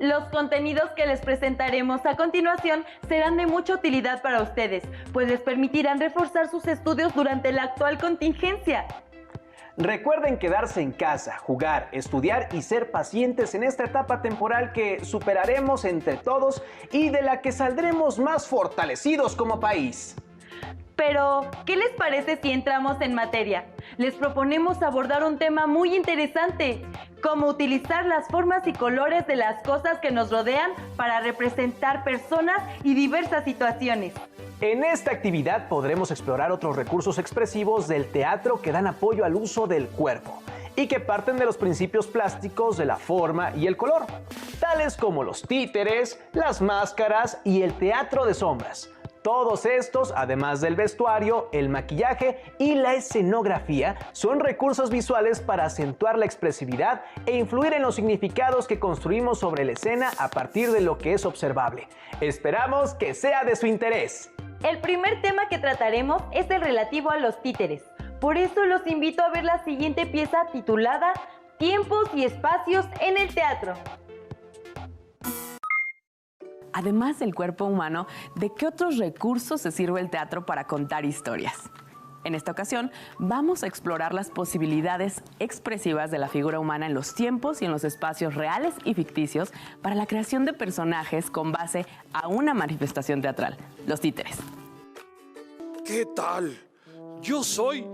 Los contenidos que les presentaremos a continuación serán de mucha utilidad para ustedes, pues les permitirán reforzar sus estudios durante la actual contingencia. Recuerden quedarse en casa, jugar, estudiar y ser pacientes en esta etapa temporal que superaremos entre todos y de la que saldremos más fortalecidos como país. Pero, ¿qué les parece si entramos en materia? Les proponemos abordar un tema muy interesante: cómo utilizar las formas y colores de las cosas que nos rodean para representar personas y diversas situaciones. En esta actividad podremos explorar otros recursos expresivos del teatro que dan apoyo al uso del cuerpo y que parten de los principios plásticos de la forma y el color, tales como los títeres, las máscaras y el teatro de sombras. Todos estos, además del vestuario, el maquillaje y la escenografía, son recursos visuales para acentuar la expresividad e influir en los significados que construimos sobre la escena a partir de lo que es observable. Esperamos que sea de su interés. El primer tema que trataremos es el relativo a los títeres. Por eso los invito a ver la siguiente pieza titulada Tiempos y espacios en el teatro. Además del cuerpo humano, ¿de qué otros recursos se sirve el teatro para contar historias? En esta ocasión, vamos a explorar las posibilidades expresivas de la figura humana en los tiempos y en los espacios reales y ficticios para la creación de personajes con base a una manifestación teatral, los títeres. ¿Qué tal? Yo soy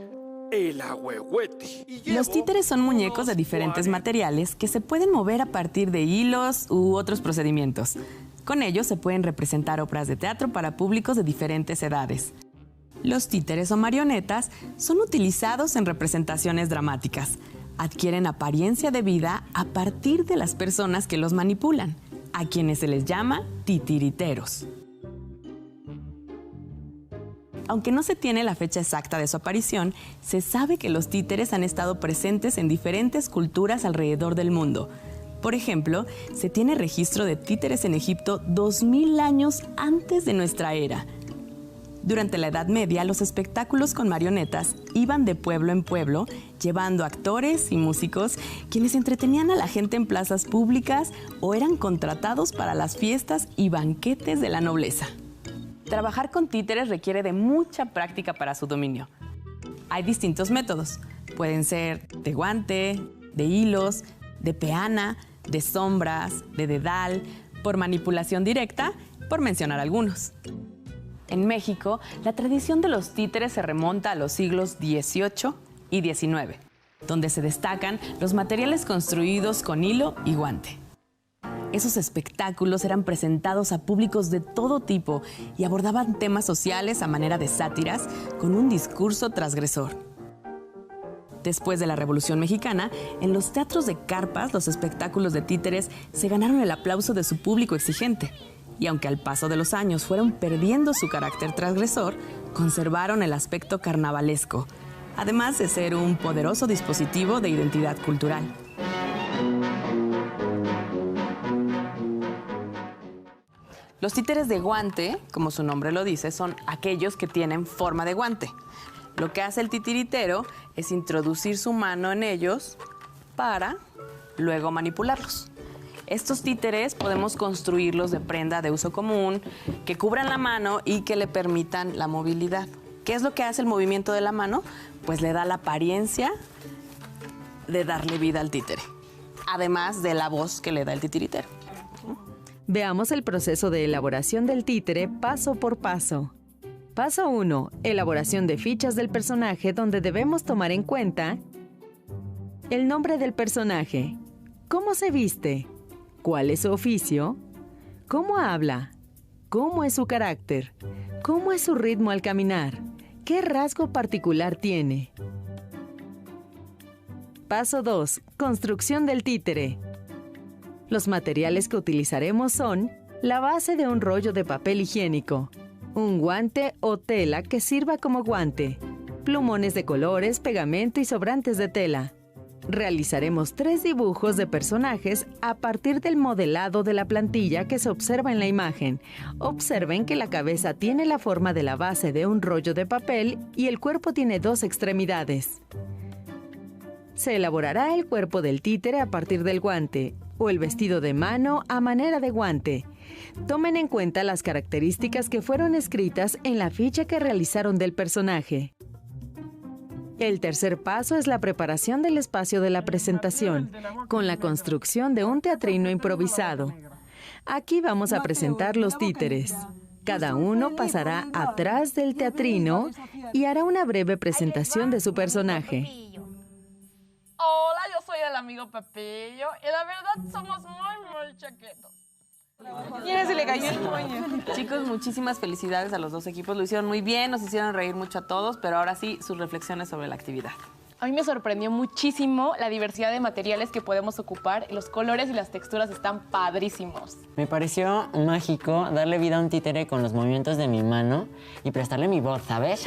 el Ahuehuete. Los títeres son muñecos de diferentes materiales que se pueden mover a partir de hilos u otros procedimientos. Con ellos se pueden representar obras de teatro para públicos de diferentes edades. Los títeres o marionetas son utilizados en representaciones dramáticas. Adquieren apariencia de vida a partir de las personas que los manipulan, a quienes se les llama titiriteros. Aunque no se tiene la fecha exacta de su aparición, se sabe que los títeres han estado presentes en diferentes culturas alrededor del mundo. Por ejemplo, se tiene registro de títeres en Egipto 2000 años antes de nuestra era. Durante la Edad Media, los espectáculos con marionetas iban de pueblo en pueblo, llevando actores y músicos, quienes entretenían a la gente en plazas públicas o eran contratados para las fiestas y banquetes de la nobleza. Trabajar con títeres requiere de mucha práctica para su dominio. Hay distintos métodos. Pueden ser de guante, de hilos, de peana, de sombras, de dedal, por manipulación directa, por mencionar algunos. En México, la tradición de los títeres se remonta a los siglos XVIII y XIX, donde se destacan los materiales construidos con hilo y guante. Esos espectáculos eran presentados a públicos de todo tipo y abordaban temas sociales a manera de sátiras con un discurso transgresor. Después de la Revolución Mexicana, en los teatros de carpas, los espectáculos de títeres se ganaron el aplauso de su público exigente. Y aunque al paso de los años fueron perdiendo su carácter transgresor, conservaron el aspecto carnavalesco, además de ser un poderoso dispositivo de identidad cultural. Los títeres de guante, como su nombre lo dice, son aquellos que tienen forma de guante. Lo que hace el titiritero es introducir su mano en ellos para luego manipularlos. Estos títeres podemos construirlos de prenda de uso común, que cubran la mano y que le permitan la movilidad. ¿Qué es lo que hace el movimiento de la mano? Pues le da la apariencia de darle vida al títere, además de la voz que le da el titiritero. Veamos el proceso de elaboración del títere paso por paso. Paso 1. Elaboración de fichas del personaje, donde debemos tomar en cuenta el nombre del personaje, cómo se viste, cuál es su oficio, cómo habla, cómo es su carácter, cómo es su ritmo al caminar, qué rasgo particular tiene. Paso 2. Construcción del títere. Los materiales que utilizaremos son la base de un rollo de papel higiénico, un guante o tela que sirva como guante, plumones de colores, pegamento y sobrantes de tela. Realizaremos 3 dibujos de personajes a partir del modelado de la plantilla que se observa en la imagen. Observen que la cabeza tiene la forma de la base de un rollo de papel y el cuerpo tiene 2 extremidades. Se elaborará el cuerpo del títere a partir del guante. o el vestido de mano a manera de guante. Tomen en cuenta las características que fueron escritas en la ficha que realizaron del personaje. El tercer paso es la preparación del espacio de la presentación, con la construcción de un teatrino improvisado. Aquí vamos a presentar los títeres. Cada uno pasará atrás del teatrino y hará una breve presentación de su personaje. Hola, yo soy el amigo Pepillo y la verdad somos muy chaquetos. Mira, se le cayó el moño. Chicos, muchísimas felicidades a los dos equipos. Lo hicieron muy bien, nos hicieron reír mucho a todos, pero ahora sí, sus reflexiones sobre la actividad. A mí me sorprendió muchísimo la diversidad de materiales que podemos ocupar. Los colores y las texturas están padrísimos. Me pareció mágico darle vida a un títere con los movimientos de mi mano y prestarle mi voz, ¿sabes?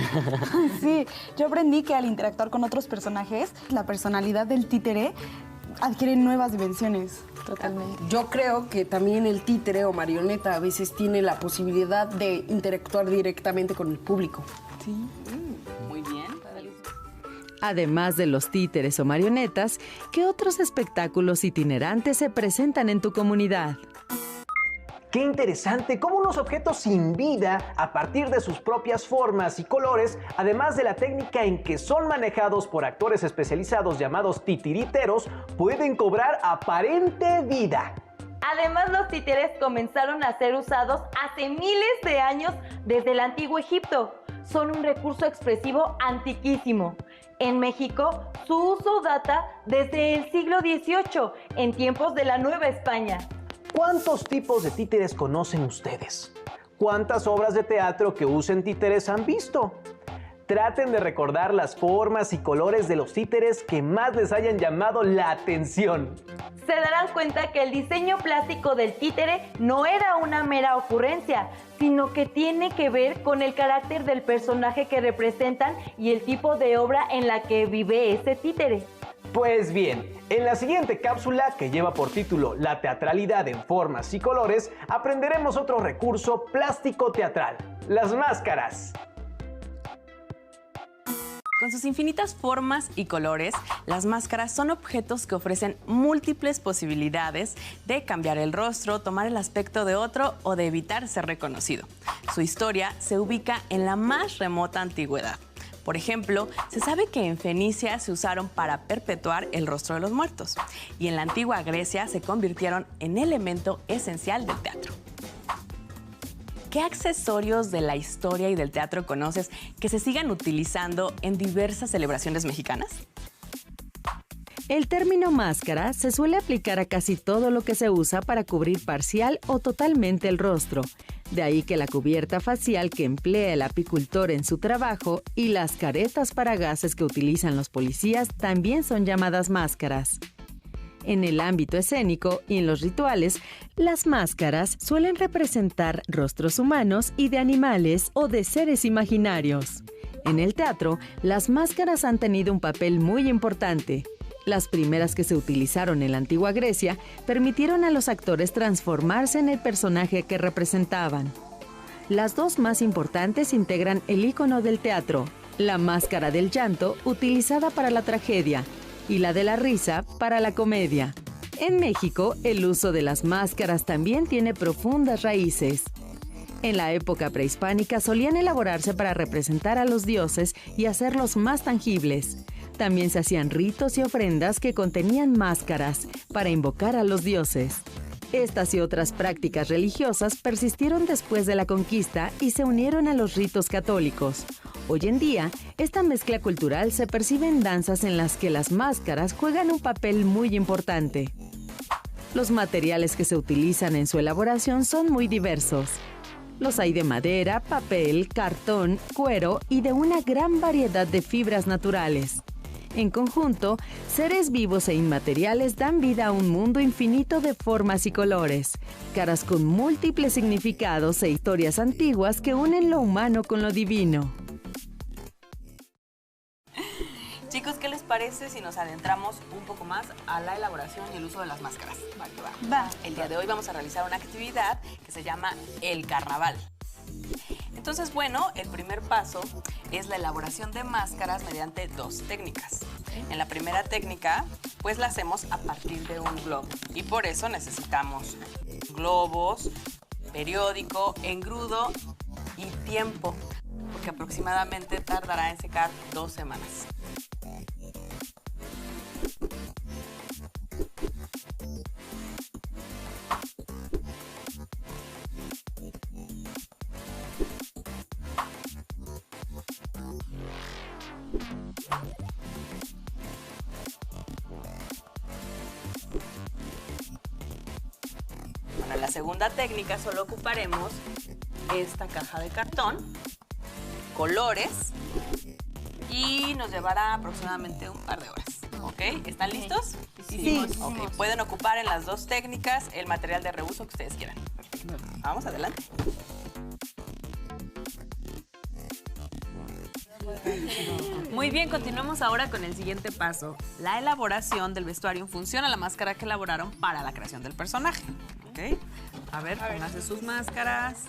Sí, yo aprendí que al interactuar con otros personajes, la personalidad del títere adquiere nuevas dimensiones. Totalmente. Yo creo que también el títere o marioneta a veces tiene la posibilidad de interactuar directamente con el público. Sí. Muy bien. Además de los títeres o marionetas, ¿qué otros espectáculos itinerantes se presentan en tu comunidad? ¡Qué interesante! Cómo unos objetos sin vida, a partir de sus propias formas y colores, además de la técnica en que son manejados por actores especializados llamados titiriteros, pueden cobrar aparente vida. Además, los títeres comenzaron a ser usados hace miles de años desde el antiguo Egipto. Son un recurso expresivo antiquísimo. En México, su uso data desde el siglo XVIII, en tiempos de la Nueva España. ¿Cuántos tipos de títeres conocen ustedes? ¿Cuántas obras de teatro que usen títeres han visto? Traten de recordar las formas y colores de los títeres que más les hayan llamado la atención. Se darán cuenta que el diseño plástico del títere no era una mera ocurrencia, sino que tiene que ver con el carácter del personaje que representan y el tipo de obra en la que vive ese títere. Pues bien, en la siguiente cápsula, que lleva por título La teatralidad en formas y colores, aprenderemos otro recurso plástico teatral: las máscaras. Con sus infinitas formas y colores, las máscaras son objetos que ofrecen múltiples posibilidades de cambiar el rostro, tomar el aspecto de otro o de evitar ser reconocido. Su historia se ubica en la más remota antigüedad. Por ejemplo, se sabe que en Fenicia se usaron para perpetuar el rostro de los muertos y en la antigua Grecia se convirtieron en elemento esencial del teatro. ¿Qué accesorios de la historia y del teatro conoces que se sigan utilizando en diversas celebraciones mexicanas? El término máscara se suele aplicar a casi todo lo que se usa para cubrir parcial o totalmente el rostro. De ahí que la cubierta facial que emplea el apicultor en su trabajo y las caretas para gases que utilizan los policías también son llamadas máscaras. En el ámbito escénico y en los rituales, las máscaras suelen representar rostros humanos y de animales o de seres imaginarios. En el teatro, las máscaras han tenido un papel muy importante. Las primeras que se utilizaron en la antigua Grecia permitieron a los actores transformarse en el personaje que representaban. Las dos más importantes integran el ícono del teatro: la máscara del llanto, utilizada para la tragedia, y la de la risa para la comedia. En México, el uso de las máscaras también tiene profundas raíces. En la época prehispánica solían elaborarse para representar a los dioses y hacerlos más tangibles. También se hacían ritos y ofrendas que contenían máscaras para invocar a los dioses. Estas y otras prácticas religiosas persistieron después de la conquista y se unieron a los ritos católicos. Hoy en día, esta mezcla cultural se percibe en danzas en las que las máscaras juegan un papel muy importante. Los materiales que se utilizan en su elaboración son muy diversos. Los hay de madera, papel, cartón, cuero y de una gran variedad de fibras naturales. En conjunto, seres vivos e inmateriales dan vida a un mundo infinito de formas y colores, caras con múltiples significados e historias antiguas que unen lo humano con lo divino. Chicos, ¿qué les parece si nos adentramos un poco más a la elaboración y el uso de las máscaras? Va. El día de hoy vamos a realizar una actividad que se llama el carnaval. Entonces, bueno, el primer paso es la elaboración de máscaras mediante dos técnicas. En la primera técnica, pues la hacemos a partir de un globo. Y por eso necesitamos globos, periódico, engrudo y tiempo, porque aproximadamente tardará en secar 2 semanas. Para la segunda técnica solo ocuparemos esta caja de cartón, colores y nos llevará aproximadamente un par de horas. ¿Ok? ¿Están listos? Sí. Ok, pueden ocupar en las 2 técnicas el material de reuso que ustedes quieran. Perfecto. Vamos, adelante. Muy bien, continuamos ahora con el siguiente paso, la elaboración del vestuario en función a la máscara que elaboraron para la creación del personaje. ¿Ok? A ver, pónganse sus máscaras.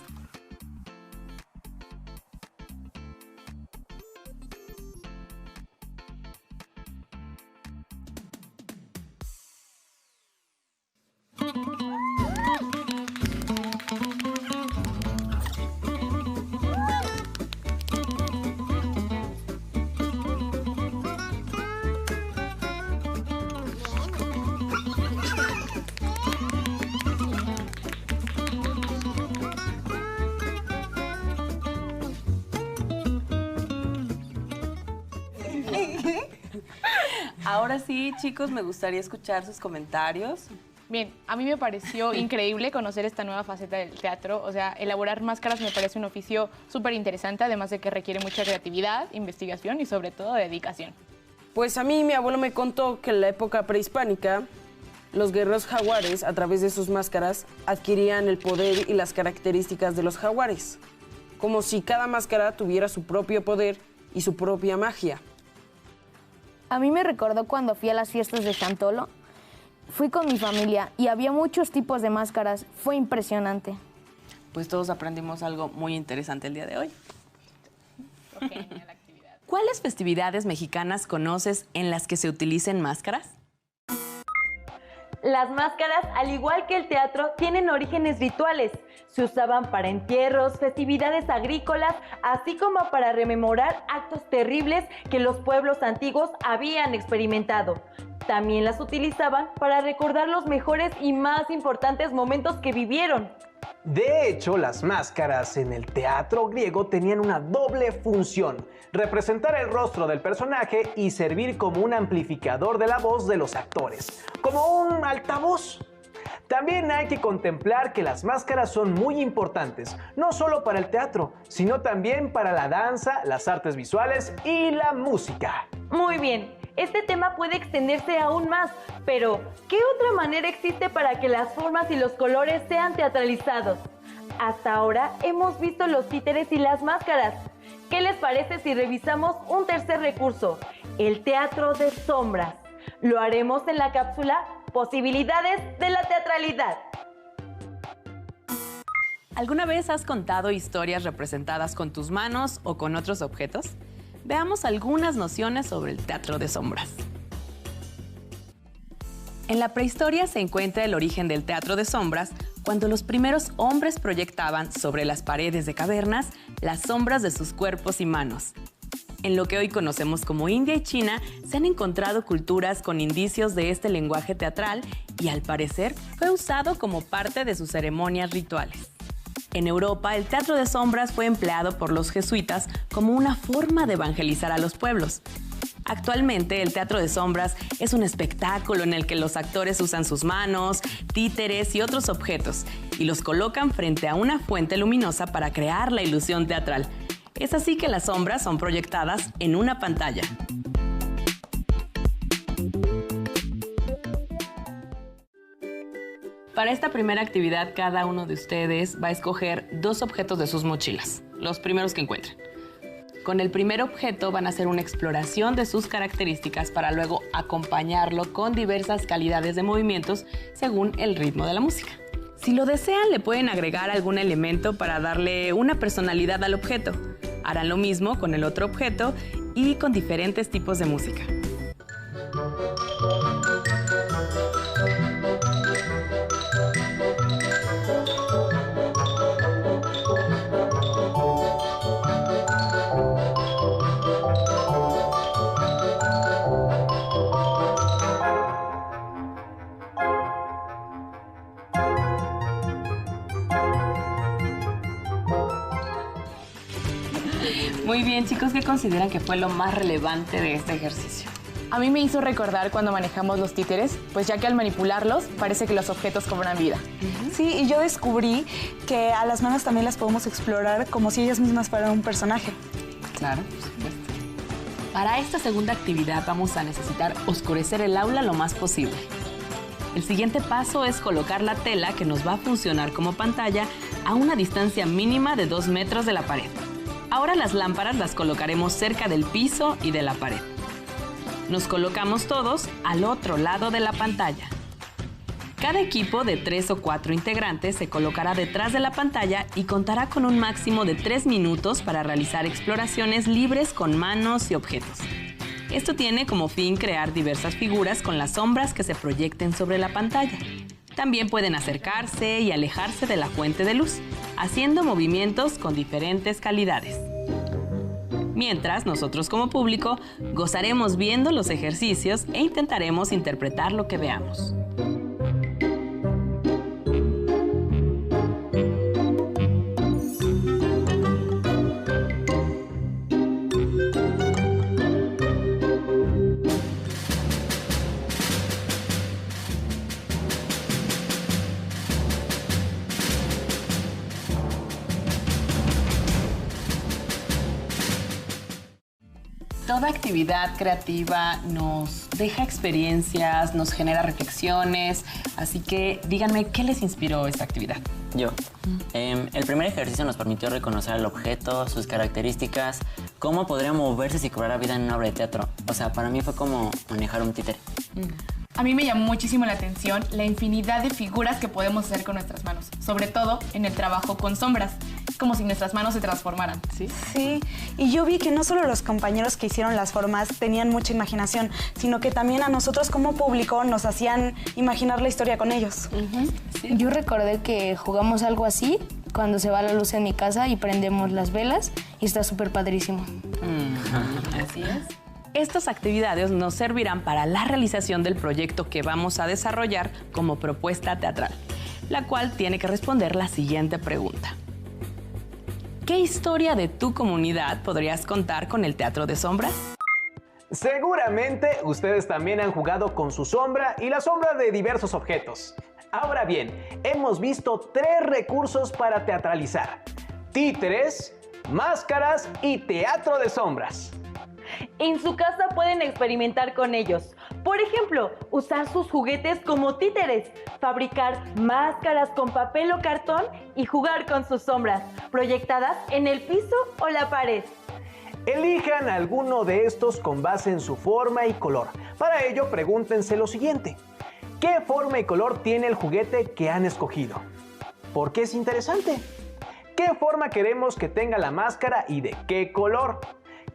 Ahora sí, chicos, me gustaría escuchar sus comentarios. Bien, a mí me pareció increíble conocer esta nueva faceta del teatro. O sea, elaborar máscaras me parece un oficio súper interesante, además de que requiere mucha creatividad, investigación y sobre todo dedicación. Pues a mí mi abuelo me contó que en la época prehispánica los guerreros jaguares, a través de sus máscaras, adquirían el poder y las características de los jaguares. Como si cada máscara tuviera su propio poder y su propia magia. A mí me recordó cuando fui a las fiestas de Chantolo. Fui con mi familia y había muchos tipos de máscaras. Fue impresionante. Pues todos aprendimos algo muy interesante el día de hoy. Genial actividad. ¿Cuáles festividades mexicanas conoces en las que se utilicen máscaras? Las máscaras, al igual que el teatro, tienen orígenes rituales. Se usaban para entierros, festividades agrícolas, así como para rememorar actos terribles que los pueblos antiguos habían experimentado. También las utilizaban para recordar los mejores y más importantes momentos que vivieron. De hecho, las máscaras en el teatro griego tenían una doble función: representar el rostro del personaje y servir como un amplificador de la voz de los actores, como un altavoz. También hay que contemplar que las máscaras son muy importantes, no solo para el teatro, sino también para la danza, las artes visuales y la música. Muy bien, este tema puede extenderse aún más, pero ¿qué otra manera existe para que las formas y los colores sean teatralizados? Hasta ahora hemos visto los títeres y las máscaras. ¿Qué les parece si revisamos un tercer recurso? El teatro de sombras. Lo haremos en la cápsula Posibilidades de la teatralidad. ¿Alguna vez has contado historias representadas con tus manos o con otros objetos? Veamos algunas nociones sobre el teatro de sombras. En la prehistoria se encuentra el origen del teatro de sombras cuando los primeros hombres proyectaban sobre las paredes de cavernas las sombras de sus cuerpos y manos. En lo que hoy conocemos como India y China, se han encontrado culturas con indicios de este lenguaje teatral y, al parecer, fue usado como parte de sus ceremonias rituales. En Europa, el teatro de sombras fue empleado por los jesuitas como una forma de evangelizar a los pueblos. Actualmente, el teatro de sombras es un espectáculo en el que los actores usan sus manos, títeres y otros objetos y los colocan frente a una fuente luminosa para crear la ilusión teatral. Es así que las sombras son proyectadas en una pantalla. Para esta primera actividad, cada uno de ustedes va a escoger 2 objetos de sus mochilas, los primeros que encuentren. Con el primer objeto van a hacer una exploración de sus características para luego acompañarlo con diversas calidades de movimientos según el ritmo de la música. Si lo desean, le pueden agregar algún elemento para darle una personalidad al objeto. Harán lo mismo con el otro objeto y con diferentes tipos de música. Muy bien, chicos, ¿qué consideran que fue lo más relevante de este ejercicio? A mí me hizo recordar cuando manejamos los títeres, pues ya que al manipularlos parece que los objetos cobran vida. Sí, y yo descubrí que a las manos también las podemos explorar como si ellas mismas fueran un personaje. Claro, por supuesto. Para esta segunda actividad vamos a necesitar oscurecer el aula lo más posible. El siguiente paso es colocar la tela que nos va a funcionar como pantalla a una distancia mínima de 2 metros de la pared. Ahora las lámparas las colocaremos cerca del piso y de la pared. Nos colocamos todos al otro lado de la pantalla. Cada equipo de 3 o 4 integrantes se colocará detrás de la pantalla y contará con un máximo de 3 minutos para realizar exploraciones libres con manos y objetos. Esto tiene como fin crear diversas figuras con las sombras que se proyecten sobre la pantalla. También pueden acercarse y alejarse de la fuente de luz, haciendo movimientos con diferentes calidades. Mientras, nosotros como público gozaremos viendo los ejercicios e intentaremos interpretar lo que veamos. Toda actividad creativa nos deja experiencias, nos genera reflexiones, así que díganme, ¿qué les inspiró esta actividad? Yo. El primer ejercicio nos permitió reconocer el objeto, sus características, cómo podría moverse si cobrara vida en una obra de teatro. O sea, para mí fue como manejar un títere. A mí me llamó muchísimo la atención la infinidad de figuras que podemos hacer con nuestras manos, sobre todo en el trabajo con sombras, como si nuestras manos se transformaran. Sí, y yo vi que no solo los compañeros que hicieron las formas tenían mucha imaginación, sino que también a nosotros como público nos hacían imaginar la historia con ellos. Yo recordé que jugamos algo así cuando se va la luz en mi casa y prendemos las velas y está súper padrísimo. Así es. Estas actividades nos servirán para la realización del proyecto que vamos a desarrollar como propuesta teatral, la cual tiene que responder la siguiente pregunta. ¿Qué historia de tu comunidad podrías contar con el teatro de sombras? Seguramente ustedes también han jugado con su sombra y la sombra de diversos objetos. Ahora bien, hemos visto 3 recursos para teatralizar: títeres, máscaras y teatro de sombras. En su casa pueden experimentar con ellos. Por ejemplo, usar sus juguetes como títeres, fabricar máscaras con papel o cartón y jugar con sus sombras, proyectadas en el piso o la pared. Elijan alguno de estos con base en su forma y color. Para ello, pregúntense lo siguiente: ¿qué forma y color tiene el juguete que han escogido? ¿Por qué es interesante? ¿Qué forma queremos que tenga la máscara y de qué color?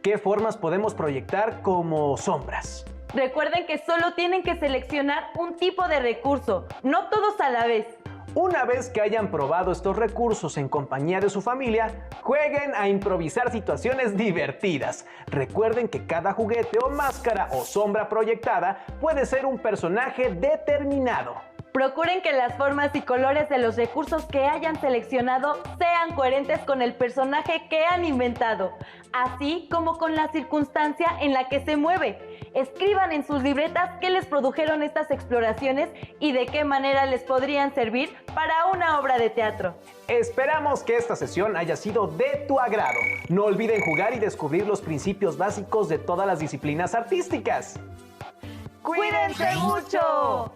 ¿Qué formas podemos proyectar como sombras? Recuerden que solo tienen que seleccionar un tipo de recurso, no todos a la vez. Una vez que hayan probado estos recursos en compañía de su familia, jueguen a improvisar situaciones divertidas. Recuerden que cada juguete o máscara o sombra proyectada puede ser un personaje determinado. Procuren que las formas y colores de los recursos que hayan seleccionado sean coherentes con el personaje que han inventado, así como con la circunstancia en la que se mueve. Escriban en sus libretas qué les produjeron estas exploraciones y de qué manera les podrían servir para una obra de teatro. Esperamos que esta sesión haya sido de tu agrado. No olviden jugar y descubrir los principios básicos de todas las disciplinas artísticas. ¡Cuídense mucho!